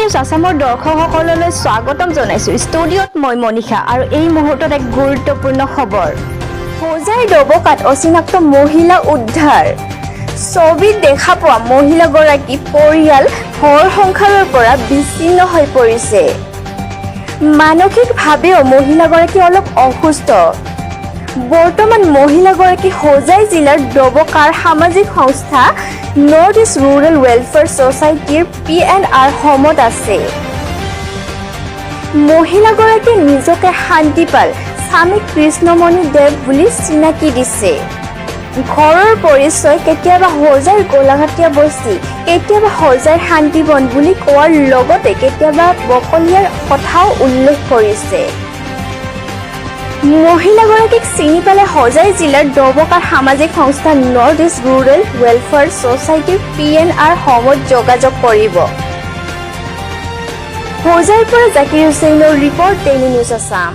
News আসামৰ দৰ্শকসকললৈ স্বাগতম জনাইছো। ষ্টুডিঅ'ত মই মনিষা আৰু এই মুহূৰ্তত এক গুৰুত্বপূৰ্ণ খবৰ। হোজাইৰ ডবকাত অচিনাক্ত মহিলা উদ্ধাৰ। ছবিত দেখা পোৱা মহিলাগৰাকী পৰিয়াল ঘৰ সংসাৰৰ পৰা বিচ্ছিন্ন হৈ পৰিছে। মানসিকভাৱেও মহিলাগৰাকী অলপ অসুস্থ। বৰ্তমান মহিলাগৰাকী হোজাই জিলাৰ ডবকাৰ সামাজিক সংস্থা নৰ্থ ইষ্ট ৰুৰেল ৱেলফেয়াৰ ছ'চাইটিৰ PNR হোমত আছে। মহিলাগৰাকীয়ে নিজকে শান্তিপাল স্বামী কৃষ্ণমণি দেৱ বুলি চিনাকি দিছে। ঘৰৰ পৰিচয় কেতিয়াবা হোজাইৰ গোলাঘাটীয়া বস্তি, কেতিয়াবা হোজাইৰ শান্তিবন বুলি কোৱাৰ লগতে কেতিয়াবা বকলিয়াৰ কথাও উল্লেখ কৰিছে। মহিলাগৰাকীক চিনি পালে হোজাই জিলাৰ ডবকাৰ সামাজিক সংস্থা নৰ্থ ইষ্ট ৰুৰেল ৱেলফেয়াৰ ছ'চাইটিৰ PNR হোমত যোগাযোগ কৰিব। হোজাইৰ পৰা জাকিৰ হুছেইনৰ ৰিপৰ্ট, ডেইলি নিউজ আছাম।